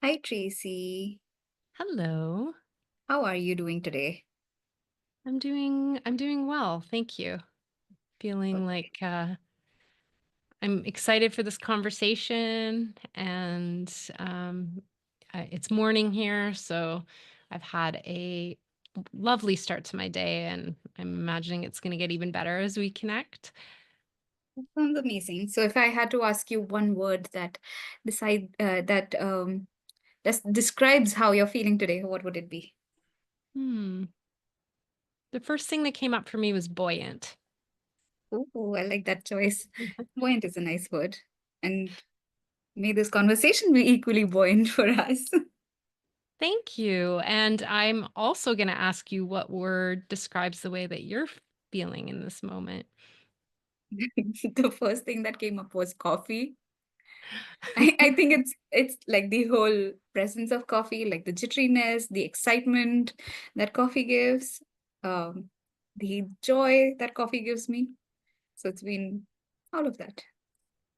Hi, Tracy. Hello. How are you doing today? I'm doing well, thank you. Feeling like I'm excited for this conversation and it's morning here, so I've had a lovely start to my day and I'm imagining it's going to get even better as we connect. Sounds amazing. So, if I had to ask you one word that describes how you're feeling today, what would it be? Hmm. The first thing that came up for me was buoyant. Oh, I like that choice. Buoyant is a nice word, and may this conversation be equally buoyant for us. Thank you. And I'm also going to ask you what word describes the way that you're feeling in this moment. The first thing that came up was coffee. I think it's like the whole presence of coffee, like the jitteriness, the excitement that coffee gives, um, the joy that coffee gives me. So it's been all of that.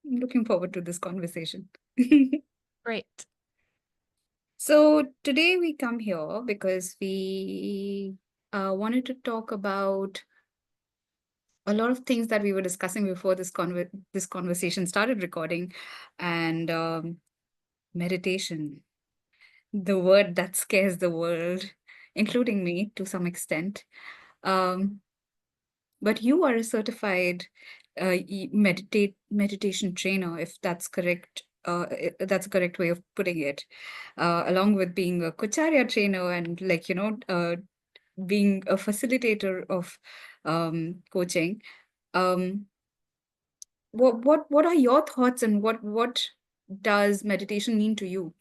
I'm looking forward to this conversation. Great. So today we come here because we wanted to talk about a lot of things that we were discussing before this conversation started recording, and meditation, the word that scares the world, including me to some extent. Um, but you are a certified meditation trainer, if that's correct. That's a correct way of putting it. Along with being a Coacharya trainer and being a facilitator of coaching. Um, what are your thoughts and what does meditation mean to you?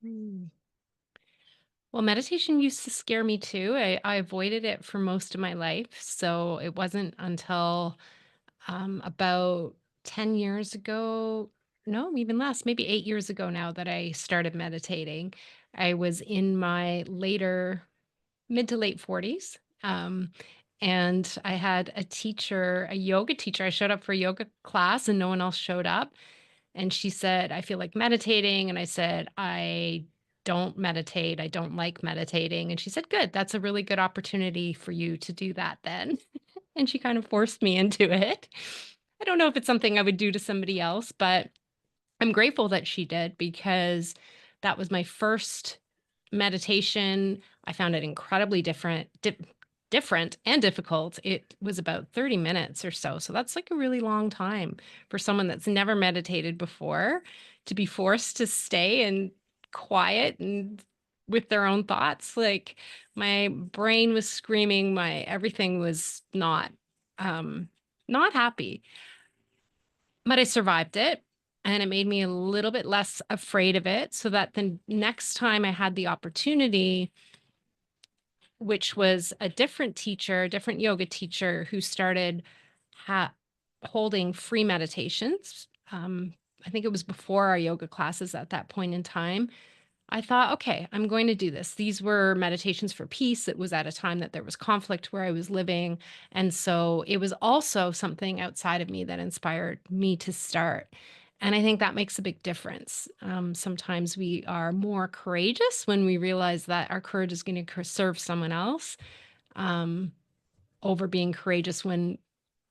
Mm. Well, meditation used to scare me too. I avoided it for most of my life. So it wasn't until about 10 years ago, no, even less, maybe 8 years ago now that I started meditating. I was in my later, mid to late 40s. And I had a teacher, a yoga teacher. I showed up for a yoga class and no one else showed up. And she said, "I feel like meditating." And I said, "I don't meditate. I don't like meditating." And she said, "Good. That's a really good opportunity for you to do that then." And she kind of forced me into it. I don't know if it's something I would do to somebody else, but I'm grateful that she did because that was my first meditation. I found it incredibly different and difficult. It was about 30 minutes or so. So that's like a really long time for someone that's never meditated before to be forced to stay and quiet and with their own thoughts. Like my brain was screaming, my everything was um not happy. But I survived it, and it made me a little bit less afraid of it so that the next time I had the opportunity, which was a different teacher, a different yoga teacher who started ha holding free meditations. I think it was before our yoga classes at that point in time. I thought, okay, I'm going to do this. These were meditations for peace. It was at a time that there was conflict where I was living. And so it was also something outside of me that inspired me to start. And I think that makes a big difference. Sometimes we are more courageous when we realize that our courage is going to serve someone else, um, over being courageous when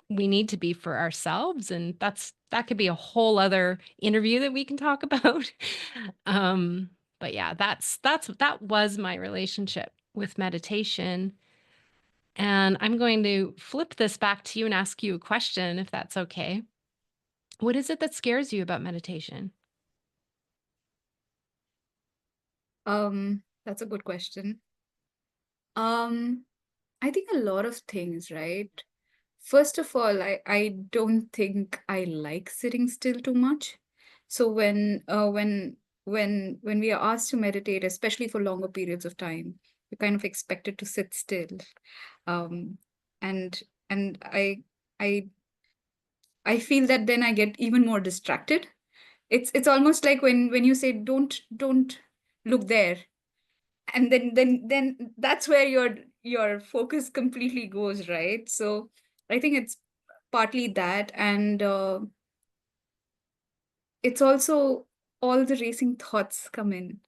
we need to be for ourselves. And that could be a whole other interview that we can talk about. um, but yeah, that was my relationship with meditation. And I'm going to flip this back to you and ask you a question, if that's okay. What is it that scares you about meditation? That's a good question. Um, I think a lot of things, right? First of all, I don't think I like sitting still too much. So when we are asked to meditate, especially for longer periods of time, we're kind of expected to sit still. Um, and and I feel that then I get even more distracted. It's almost like when you say don't look there, and then that's where your focus completely goes, right? So I think it's partly that, and it's also all the racing thoughts come in,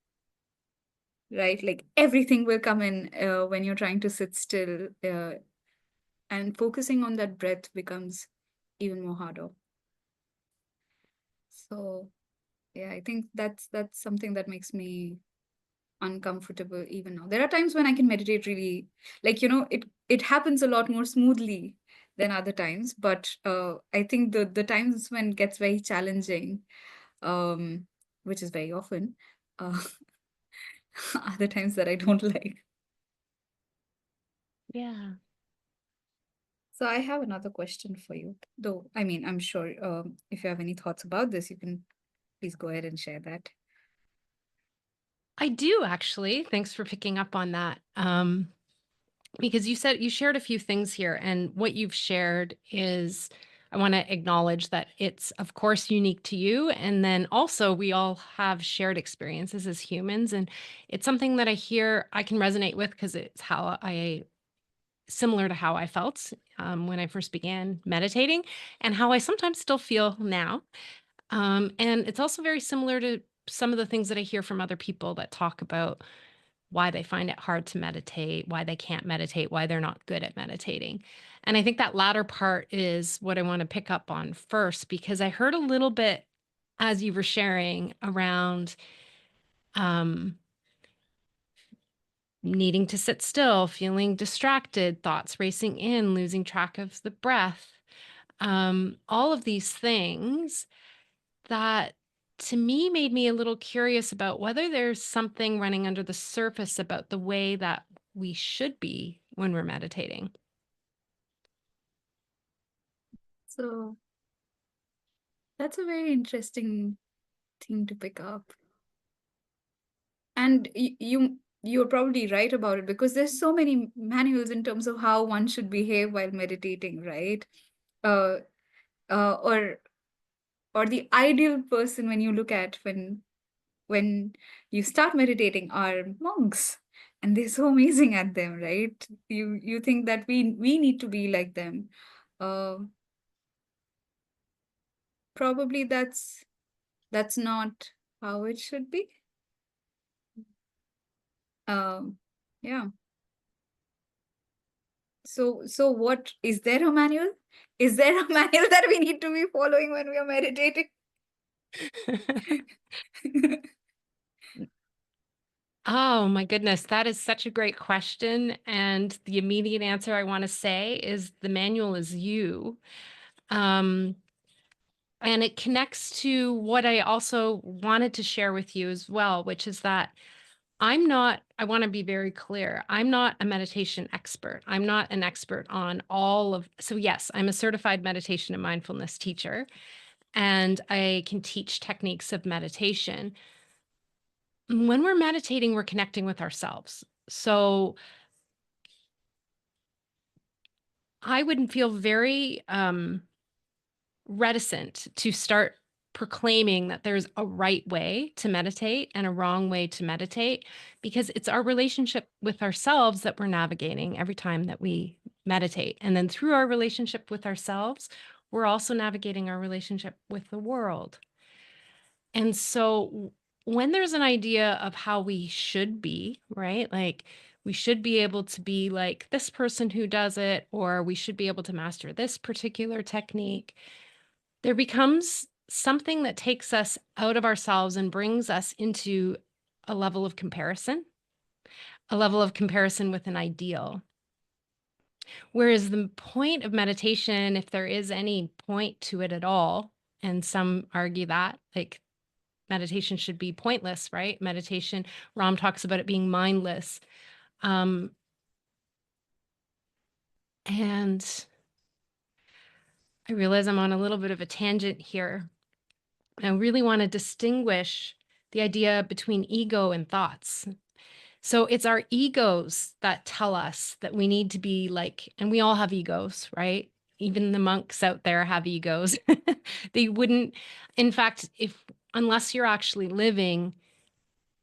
right? Like everything will come in when you're trying to sit still, and focusing on that breath becomes even more harder. So yeah, I think that's something that makes me uncomfortable even now. There are times when I can meditate really, like, it happens a lot more smoothly than other times, but I think the times when it gets very challenging, um which is very often, uh are the times that I don't like. Yeah. So I have another question for you, though. I mean, I'm sure, if you have any thoughts about this, you can please go ahead and share that. I do actually. Thanks for picking up on that. Because you shared a few things here, and what you've shared is I want to acknowledge that it's, of course, unique to you. And then also, we all have shared experiences as humans. And it's something that I can resonate with because it's similar to how I felt when I first began meditating and how I sometimes still feel now. And it's also very similar to some of the things that I hear from other people that talk about why they find it hard to meditate, why they can't meditate, why they're not good at meditating. And I think that latter part is what I want to pick up on first, because I heard a little bit as you were sharing around um, needing to sit still, feeling distracted, thoughts racing in, losing track of the breath, all of these things that to me made me a little curious about whether there's something running under the surface about the way that we should be when we're meditating. So that's a very interesting thing to pick up. And you're probably right about it, because there's so many manuals in terms of how one should behave while meditating, right? Uh, or the ideal person, when you look at, when you start meditating, are monks, and they're so amazing at them, right? You think that we need to be like them. Uh, Probably that's not how it should be. Um, yeah. So what is there a manual? Is there a manual that we need to be following when we are meditating? Oh my goodness, that is such a great question. And the immediate answer I want to say is the manual is you. Um, and it connects to what I also wanted to share with you as well, which is that I want to be very clear. I'm not a meditation expert. I'm not an expert on so yes, I'm a certified meditation and mindfulness teacher, and I can teach techniques of meditation. When we're meditating, we're connecting with ourselves. So I would feel very reticent to start proclaiming that there's a right way to meditate and a wrong way to meditate, because it's our relationship with ourselves that we're navigating every time that we meditate. And then through our relationship with ourselves, we're also navigating our relationship with the world. And so when there's an idea of how we should be, right? Like we should be able to be like this person who does it, or we should be able to master this particular technique, there becomes something that takes us out of ourselves and brings us into a level of comparison with an ideal. Whereas the point of meditation, if there is any point to it at all, and some argue that, like meditation should be pointless, right? Meditation, Ram talks about it being mindless. Um, and I realize I'm on a little bit of a tangent here. I really want to distinguish the idea between ego and thoughts. So it's our egos that tell us that we need to be like, and we all have egos, right? Even the monks out there have egos. They wouldn't, in fact, unless you're actually living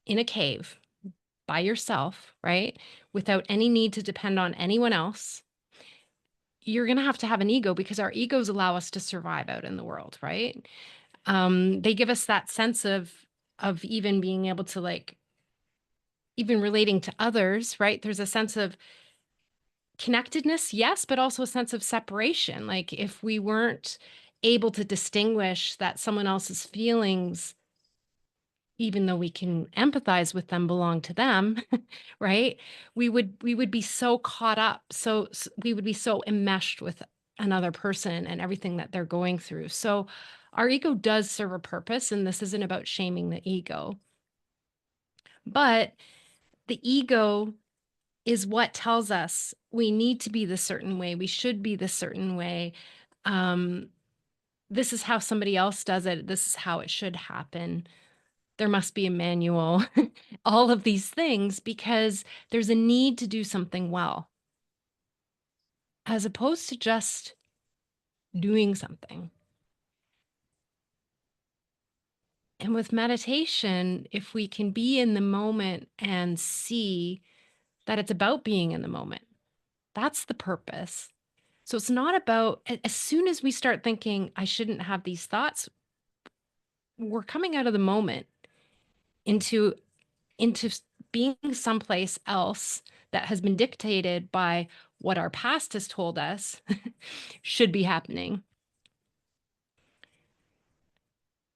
in a cave by yourself, right? Without any need to depend on anyone else, you're going to have an ego, because our egos allow us to survive out in the world, right? They give us that sense of of even being able to like even relating to others, right? There's a sense of connectedness, yes, but also a sense of separation. Like if we weren't able to distinguish that someone else's feelings, even though we can empathize with them, belong to them, right? We would be so caught up, we would be so enmeshed with another person and everything that they're going through. So our ego does serve a purpose, and this isn't about shaming the ego, but the ego is what tells us we need to be this certain way, we should be this certain way. Um, this is how somebody else does it. This is how it should happen. There must be a manual, all of these things, because there's a need to do something well, as opposed to just doing something. And with meditation, if we can be in the moment and see that it's about being in the moment, that's the purpose. So it's not about, as soon as we start thinking, I shouldn't have these thoughts, we're coming out of the moment into being someplace else that has been dictated by what our past has told us should be happening.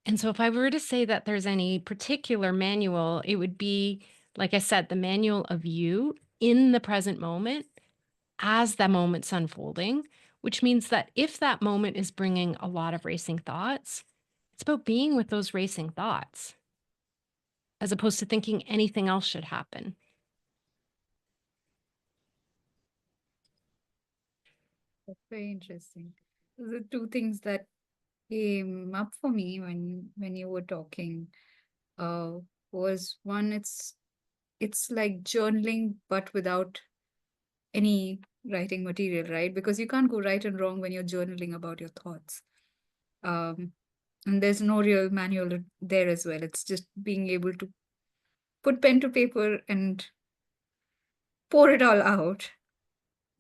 And so if I were to say that there's any particular manual, it would be, like I said, the manual of you in the present moment as that moment's unfolding, which means that if that moment is bringing a lot of racing thoughts, it's about being with those racing thoughts as opposed to thinking anything else should happen. That's very interesting. The two things that came up for me when you were talking uh was one, it's like journaling but without any writing material, right? Because you can't go right and wrong when you're journaling about your thoughts. Um, and there's no real manual there as well. It's just being able to put pen to paper and pour it all out.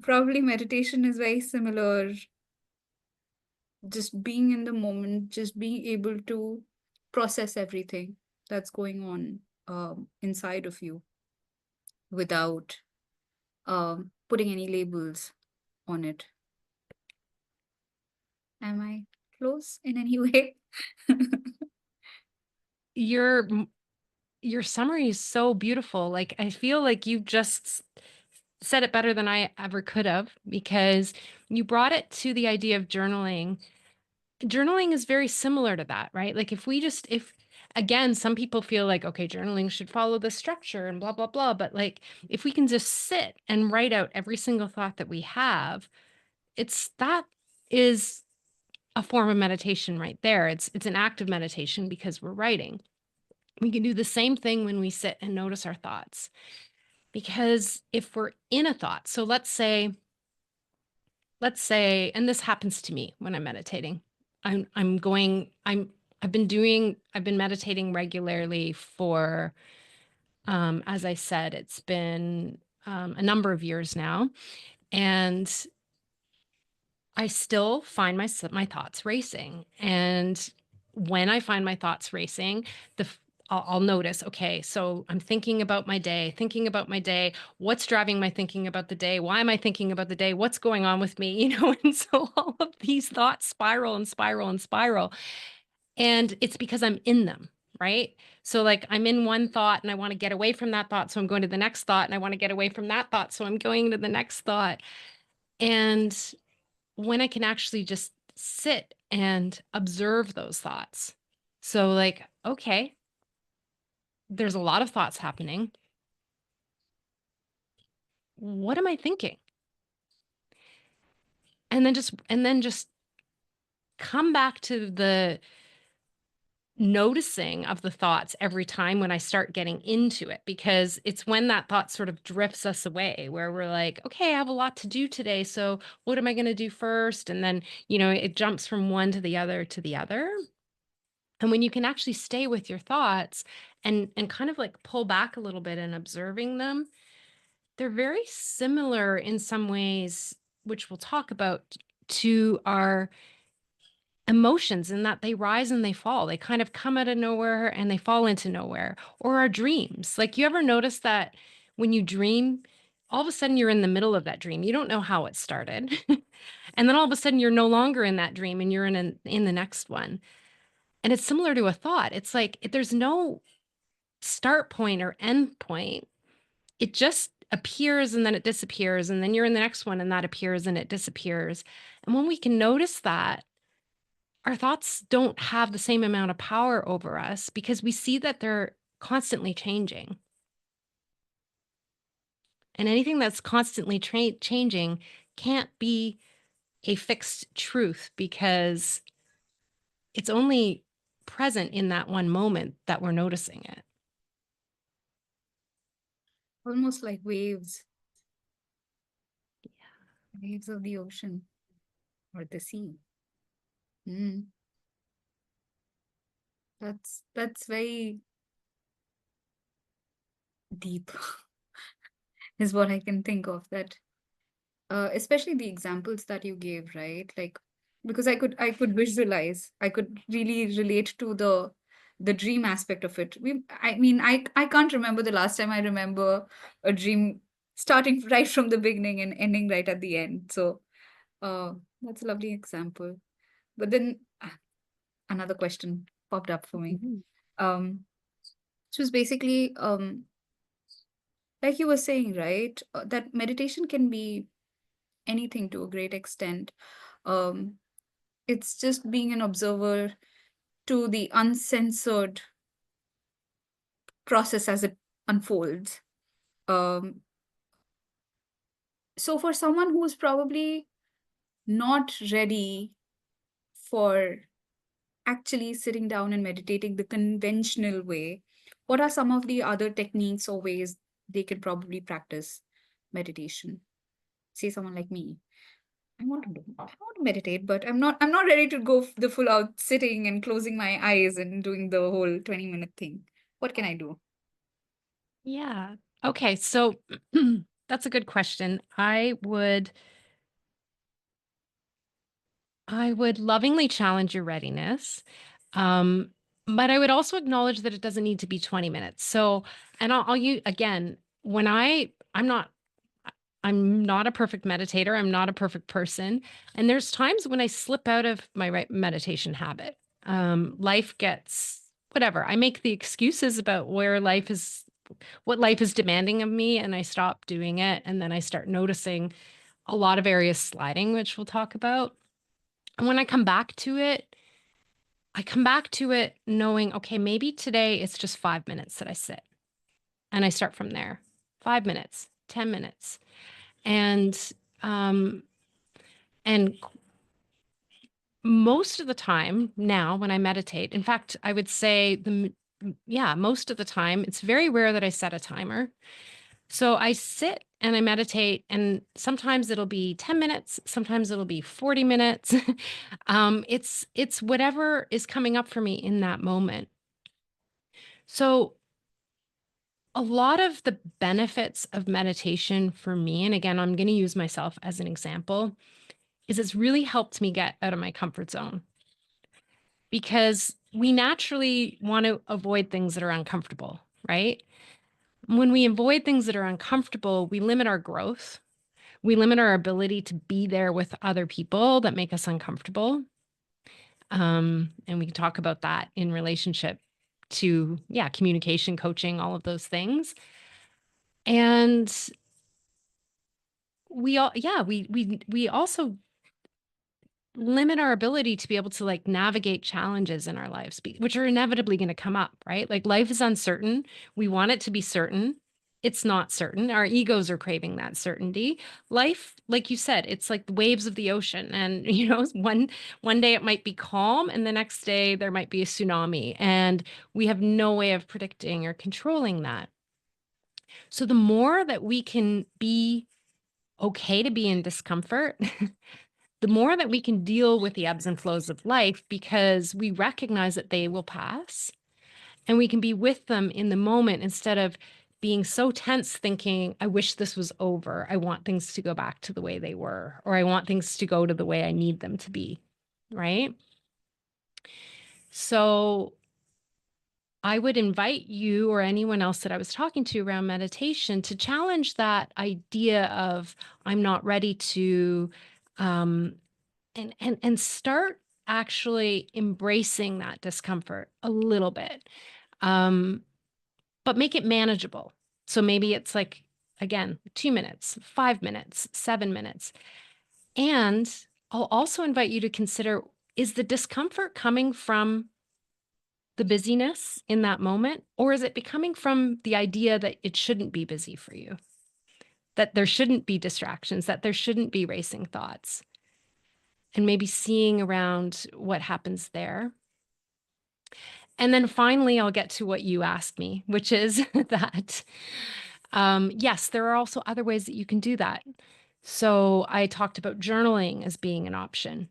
Probably meditation is very similar, just being in the moment, just being able to process everything that's going on inside of you without putting any labels on it. Am I close in any way? Your your summary is so beautiful. Like I feel like you just said it better than I ever could have because you brought it to the idea of journaling. Journaling is very similar to that, right? Like if again, some people feel like, okay, journaling should follow the structure and blah, blah, blah. But like, if we can just sit and write out every single thought that we have, that is a form of meditation right there. It's an act of meditation because we're writing. We can do the same thing when we sit and notice our thoughts. Because if we're in a thought, so let's say, and this happens to me when I'm meditating. I've been meditating regularly for, as I said, it's been a number of years now. And I still find my thoughts racing. And when I find my thoughts racing, I'll notice, okay, so I'm thinking about my day. What's driving my thinking about the day? Why am I thinking about the day? What's going on with me? And so all of these thoughts spiral and spiral and spiral. And it's because I'm in them, right? So like I'm in one thought and I want to get away from that thought. So I'm going to the next thought and I want to get away from that thought. So I'm going to the next thought. And when I can actually just sit and observe those thoughts. So, like, okay, there's a lot of thoughts happening. What am I thinking? And then just come back to the noticing of the thoughts every time when I start getting into it, because it's when that thought sort of drifts us away, where we're like, okay, I have a lot to do today. So, what am I going to do first? And then, it jumps from one to the other to the other. And when you can actually stay with your thoughts and kind of like pull back a little bit and observing them, they're very similar in some ways, which we'll talk about, to our emotions in that they rise and they fall. They kind of come out of nowhere and they fall into nowhere. Or our dreams. Like, you ever notice that when you dream, all of a sudden you're in the middle of that dream. You don't know how it started. And then all of a sudden you're no longer in that dream and you're in the next one. And it's similar to a thought. It's like there's no start point or end point. It just appears and then it disappears. And then you're in the next one and that appears and it disappears. And when we can notice that, our thoughts don't have the same amount of power over us because we see that they're constantly changing. And anything that's constantly changing can't be a fixed truth because it's only present in that one moment that we're noticing it. Almost like waves of the ocean or the sea. Mm, that's very deep, is what I can think of. That especially the examples that you gave, right? Like, because I could visualize, I could really relate to the dream aspect of it. I mean, I can't remember the last time I remember a dream starting right from the beginning and ending right at the end. So uh, that's a lovely example. But then another question popped up for me. Mhm. Um, which was basically like you were saying, right? That meditation can be anything to a great extent. Um, it's just being an observer to the uncensored process as it unfolds. Um, so for someone who's probably not ready for actually sitting down and meditating the conventional way, what are some of the other techniques or ways they could probably practice meditation? Say someone like me. I want to meditate, but I'm not ready to go the full out sitting and closing my eyes and doing the whole 20-minute thing. What can I do? Yeah. Okay. So that's a good question. I would lovingly challenge your readiness. Um, but I would also acknowledge that it doesn't need to be 20 minutes. So, and I'll use again, when I'm not a perfect meditator. I'm not a perfect person. And there's times when I slip out of my right meditation habit. Life gets whatever. I make the excuses about what life is demanding of me, and I stop doing it. And then I start noticing a lot of areas sliding, which we'll talk about. And when I come back to it knowing, okay, maybe today it's just 5 minutes that I sit. And I start from there. 5 minutes, 10 minutes. And um, and most of the time now when I meditate, in fact, I would say yeah, most of the time, it's very rare that I set a timer. So I sit and I meditate, and sometimes it'll be 10 minutes, sometimes it'll be 40 minutes. It's whatever is coming up for me in that moment. So a lot of the benefits of meditation for me, and again, I'm going to use myself as an example, is it's really helped me get out of my comfort zone because we naturally want to avoid things that are uncomfortable, right? When we avoid things that are uncomfortable, we limit our growth. We limit our ability to be there with other people that make us uncomfortable. And we can talk about that in relationship to, yeah, communication, coaching, all of those things. And we also limit our ability to be able to like navigate challenges in our lives, which are inevitably going to come up, right? Like life is uncertain. We want it to be certain. It's not certain. Our egos are craving that certainty. Life, like you said, it's like the waves of the ocean. And, one day it might be calm and the next day there might be a tsunami. And we have no way of predicting or controlling that. So the more that we can be okay to be in discomfort, the more that we can deal with the ebbs and flows of life because we recognize that they will pass and we can be with them in the moment instead of being so tense thinking, I wish this was over. I want things to go back to the way they were, or I want things to go to the way I need them to be. Right. So I would invite you or anyone else that I was talking to around meditation to challenge that idea of I'm not ready to, um, and start actually embracing that discomfort a little bit, um, but make it manageable. So maybe it's like, again, 2 minutes, 5 minutes, 7 minutes. And I'll also invite you to consider, is the discomfort coming from the busyness in that moment? Or is it becoming from the idea that it shouldn't be busy for you, that there shouldn't be distractions, that there shouldn't be racing thoughts, and maybe seeing around what happens there? And then finally, I'll get to what you asked me, which is that, yes, there are also other ways that you can do that. So I talked about journaling as being an option.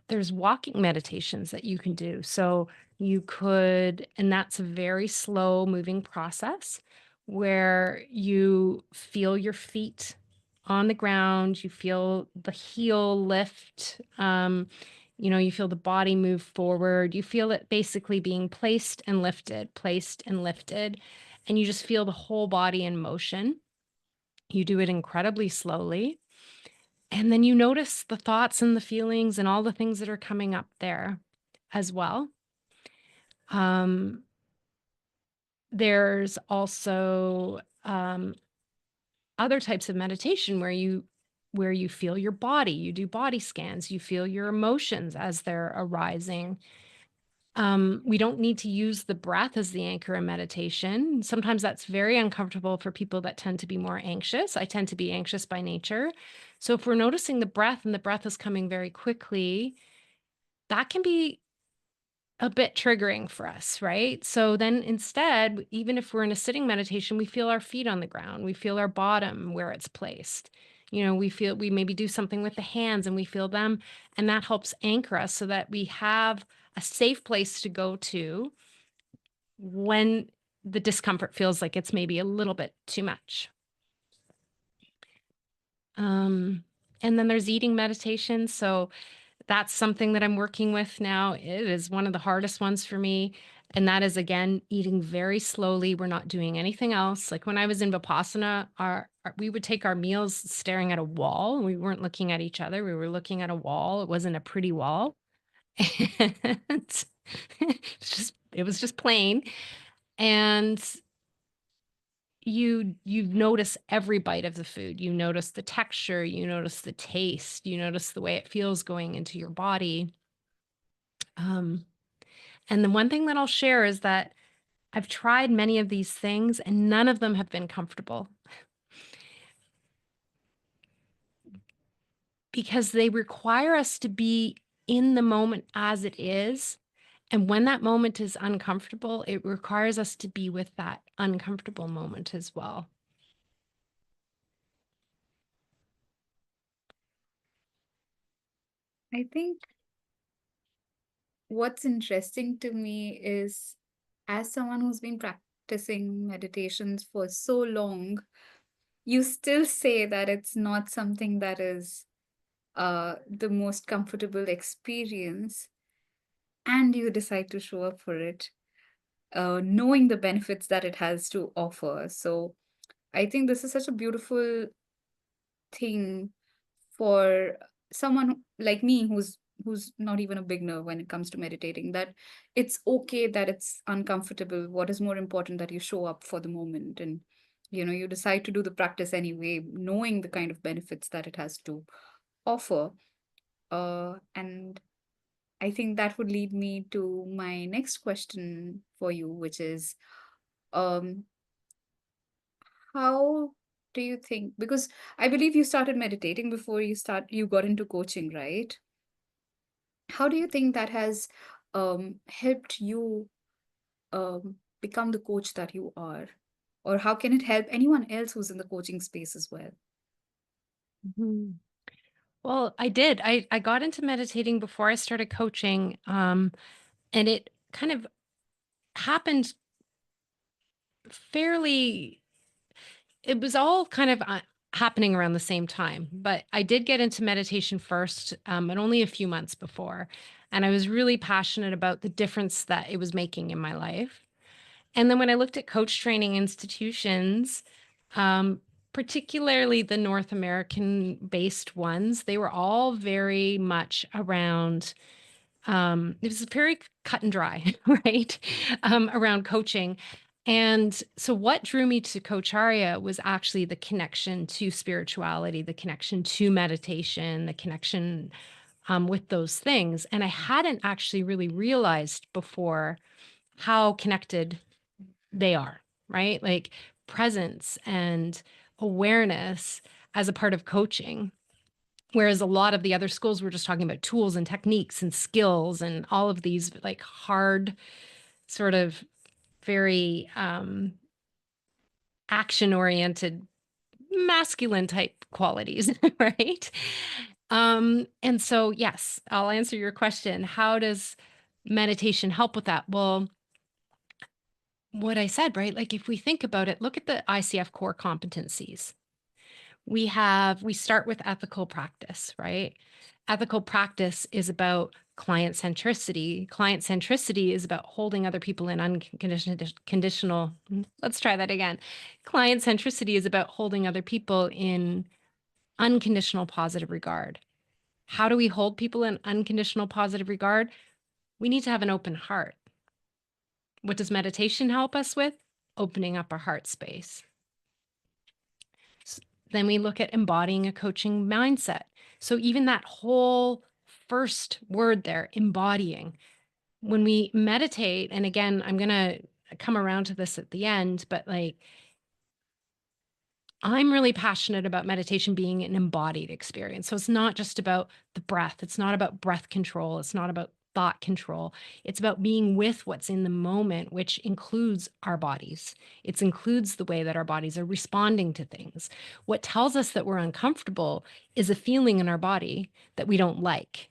There's walking meditations that you can do. So you could, and that's a very slow moving process where you feel your feet on the ground, you feel the heel lift, you feel the body move forward, you feel it basically being placed and lifted, and you just feel the whole body in motion. You do it incredibly slowly. And then you notice the thoughts and the feelings and all the things that are coming up there as well. Um, there's also other types of meditation where you feel your body, you do body scans, you feel your emotions as they're arising. We don't need to use the breath as the anchor in meditation. Sometimes that's very uncomfortable for people that tend to be more anxious. I tend to be anxious by nature. So if we're noticing the breath and the breath is coming very quickly, that can be a bit triggering for us, right? So then instead, even if we're in a sitting meditation, we feel our feet on the ground, we feel our bottom where it's placed. We maybe do something with the hands and we feel them, and that helps anchor us so that we have a safe place to go to when the discomfort feels like it's maybe a little bit too much. Um, and then there's eating meditation. So that's something that I'm working with now. It is one of the hardest ones for me. And that is, again, eating very slowly. We're not doing anything else. Like when I was in Vipassana, we would take our meals staring at a wall. We weren't looking at each other. We were looking at a wall. It wasn't a pretty wall. And it was just plain. And you notice every bite of the food. You notice the texture, you notice the taste, you notice the way it feels going into your body. Um, and the one thing that I'll share is that I've tried many of these things and none of them have been comfortable because they require us to be in the moment as it is. And when that moment is uncomfortable, it requires us to be with that uncomfortable moment as well. I think what's interesting to me is, as someone who's been practicing meditations for so long, you still say that it's not something that is the most comfortable experience, and you decide to show up for it, knowing the benefits that it has to offer. So I think this is such a beautiful thing for someone like me who's not even a beginner when it comes to meditating, that it's okay that it's uncomfortable. What is more important, that you show up for the moment, and you decide to do the practice anyway, knowing the kind of benefits that it has to offer. And I think that would lead me to my next question for you, which is, um how do you think, because I believe you started meditating before you got into coaching, right? How do you think that has helped you become the coach that you are? Or how can it help anyone else who's in the coaching space as well? Mhm. Well, I did. I got into meditating before I started coaching, and it kind of happened fairly. It was all kind of happening around the same time, but I did get into meditation first, and only a few months before. And I was really passionate about the difference that it was making in my life. And then when I looked at coach training institutions, um, particularly the North American based ones, they were all very much around, it was very cut and dry, right? Around coaching. And so what drew me to Coacharya was actually the connection to spirituality, the connection to meditation, the connection with those things. And I hadn't actually really realized before how connected they are, right? Like presence and awareness as a part of coaching. Whereas a lot of the other schools were just talking about tools and techniques and skills and all of these like hard, sort of very action oriented, masculine type qualities, right? And so, yes, I'll answer your question. How does meditation help with that? Well, what I said, right? Like if we think about it, look at the ICF core competencies. We start with ethical practice, right? Ethical practice is about client centricity. Client centricity is about holding other people in let's try that again. Client centricity is about holding other people in unconditional positive regard. How do we hold people in unconditional positive regard? We need to have an open heart. What does meditation help us with? Opening up our heart space. Then we look at embodying a coaching mindset. So even that whole first word there, embodying, when we meditate, and again, I'm going to come around to this at the end, but like I'm really passionate about meditation being an embodied experience. So it's not just about the breath. It's not about breath control. It's not about thought control. It's about being with what's in the moment, which includes our bodies. It includes the way that our bodies are responding to things. What tells us that we're uncomfortable is a feeling in our body that we don't like.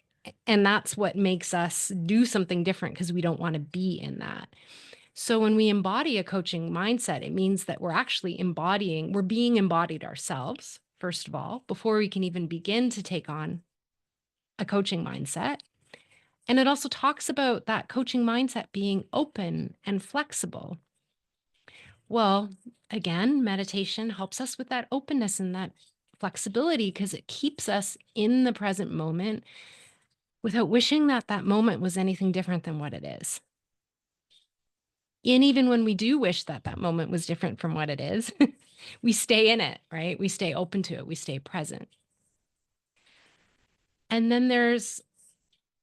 And that's what makes us do something different because we don't want to be in that. So when we embody a coaching mindset, it means that we're being embodied ourselves, first of all, before we can even begin to take on a coaching mindset. And it also talks about that coaching mindset being open and flexible. Well, again, meditation helps us with that openness and that flexibility because it keeps us in the present moment without wishing that that moment was anything different than what it is. And even when we do wish that that moment was different from what it is, we stay in it, right? We stay open to it. We stay present. And then there's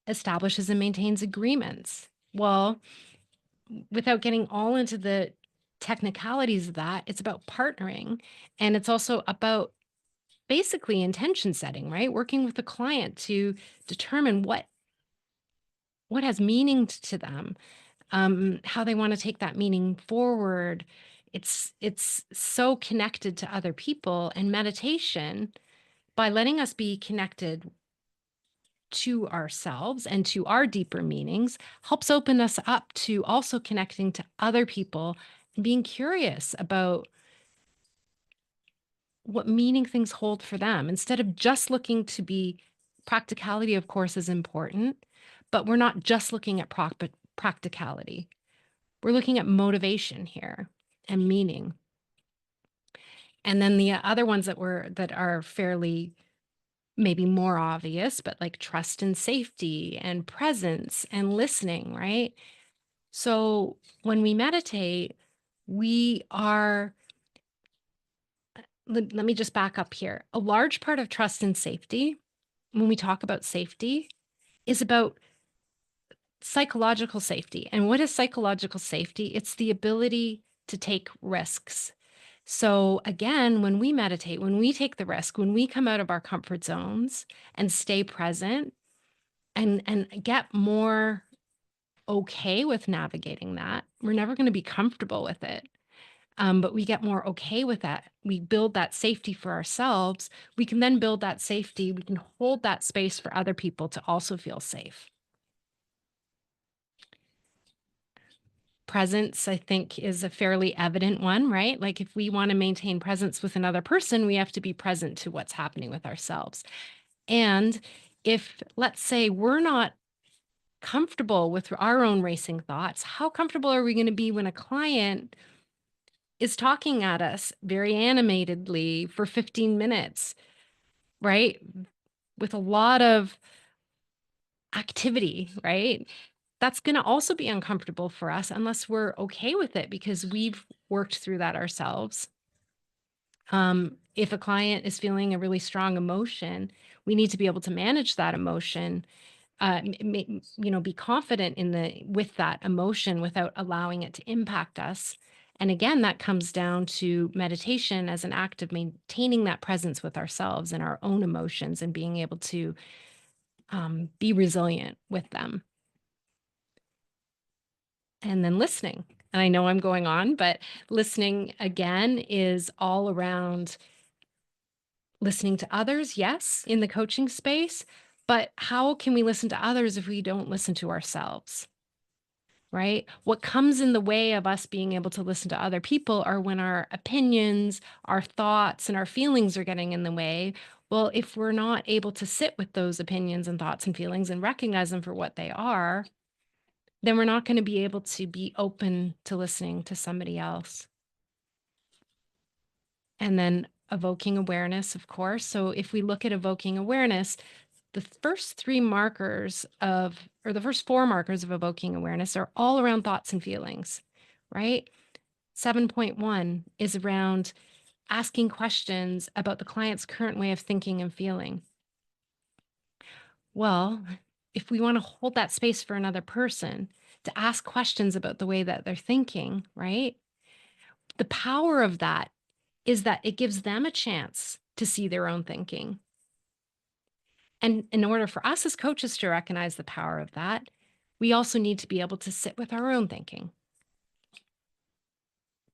establishes and maintains agreements. Well, without getting all into the technicalities of that, it's about partnering. And it's also about basically intention setting, right? Working with the client to determine what has meaning to them, how they want to take that meaning forward. It's so connected to other people, and meditation, by letting us be connected to ourselves and to our deeper meanings, helps open us up to also connecting to other people and being curious about what meaning things hold for them instead of just looking to be practicality, of course, is important, but we're not just looking at practicality. We're looking at motivation here and meaning. And then the other ones that are fairly maybe more obvious, but like trust and safety and presence and listening, right? So when we meditate, we are, let me just back up here. A large part of trust and safety, when we talk about safety, is about psychological safety. And what is psychological safety? It's the ability to take risks. So again, when we meditate, when we take the risk, when we come out of our comfort zones and stay present and get more okay with navigating that, we're never going to be comfortable with it. But we get more okay with that. We build that safety for ourselves. We can then build that safety. We can hold that space for other people to also feel safe. Presence, I think, is a fairly evident one, right? Like if we want to maintain presence with another person, we have to be present to what's happening with ourselves. And if, let's say, we're not comfortable with our own racing thoughts, how comfortable are we going to be when a client is talking at us very animatedly for 15 minutes, right? With a lot of activity, right? That's going to also be uncomfortable for us unless we're okay with it because we've worked through that ourselves. If a client is feeling a really strong emotion, we need to be able to manage that emotion, be confident in the with that emotion without allowing it to impact us. And again, that comes down to meditation as an act of maintaining that presence with ourselves and our own emotions and being able to be resilient with them. And then listening. And I know I'm going on, but listening again is all around listening to others, yes, in the coaching space, but how can we listen to others if we don't listen to ourselves? Right? What comes in the way of us being able to listen to other people are when our opinions, our thoughts, and our feelings are getting in the way. Well, if we're not able to sit with those opinions and thoughts and feelings and recognize them for what they are, then we're not going to be able to be open to listening to somebody else. And then evoking awareness, of course. So if we look at evoking awareness, the first three markers of, or the first four markers of evoking awareness are all around thoughts and feelings, right? 7.1 is around asking questions about the client's current way of thinking and feeling. Well, if we want to hold that space for another person to ask questions about the way that they're thinking, right? The power of that is that it gives them a chance to see their own thinking. And in order for us as coaches to recognize the power of that, we also need to be able to sit with our own thinking,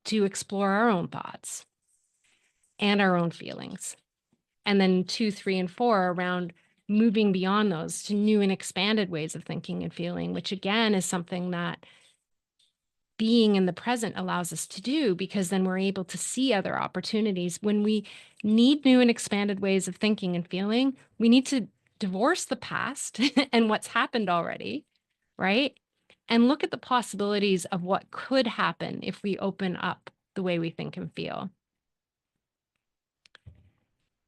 to explore our own thoughts and our own feelings. And then 2, 3, and 4 around moving beyond those to new and expanded ways of thinking and feeling, which again is something that being in the present allows us to do because then we're able to see other opportunities. When we need new and expanded ways of thinking and feeling, we need to divorce the past and what's happened already, right? And look at the possibilities of what could happen if we open up the way we think and feel.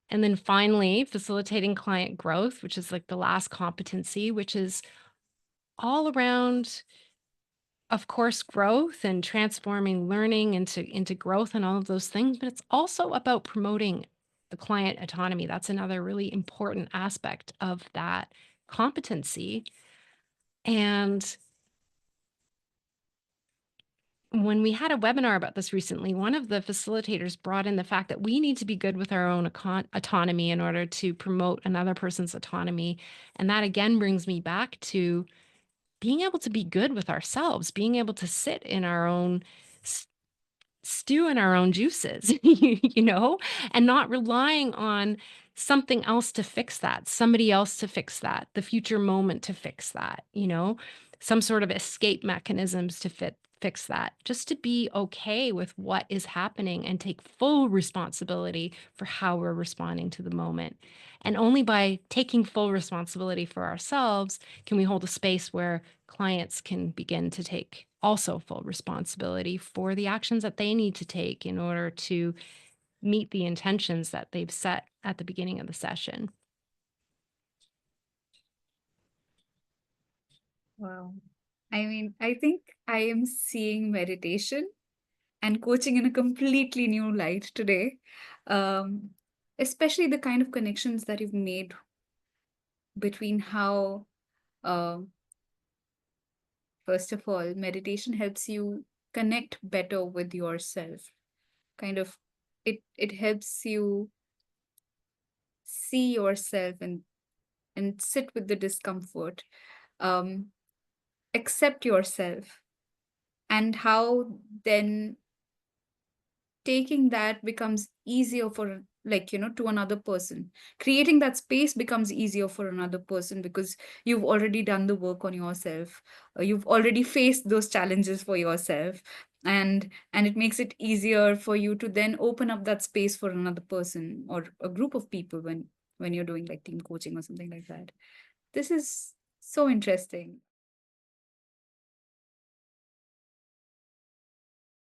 And then finally, facilitating client growth, which is like the last competency, which is all around, of course, growth and transforming learning into growth and all of those things, but it's also about promoting the client autonomy. That's another really important aspect of that competency. And when we had a webinar about this recently, one of the facilitators brought in the fact that we need to be good with our own autonomy in order to promote another person's autonomy. And that again brings me back to being able to be good with ourselves, being able to sit in our own stew in our own juices, and not relying on something else to fix that, somebody else to fix that, the future moment to fix that, some sort of escape mechanisms to fix that, just to be okay with what is happening and take full responsibility for how we're responding to the moment. And only by taking full responsibility for ourselves can we hold a space where clients can begin to take also full responsibility for the actions that they need to take in order to meet the intentions that they've set at the beginning of the session. Wow. I mean, I think I am seeing meditation and coaching in a completely new light today. Um, Especially the kind of connections that you've made between how, uh, first of all, meditation helps you connect better with yourself. Kind of, it helps you see yourself and sit with the discomfort, um, accept yourself, and how then taking that becomes easier for, like, to another person. Creating that space becomes easier for another person because you've already done the work on yourself. You've already faced those challenges for yourself, and it makes it easier for you to then open up that space for another person or a group of people when you're doing like team coaching or something like that. This is so interesting.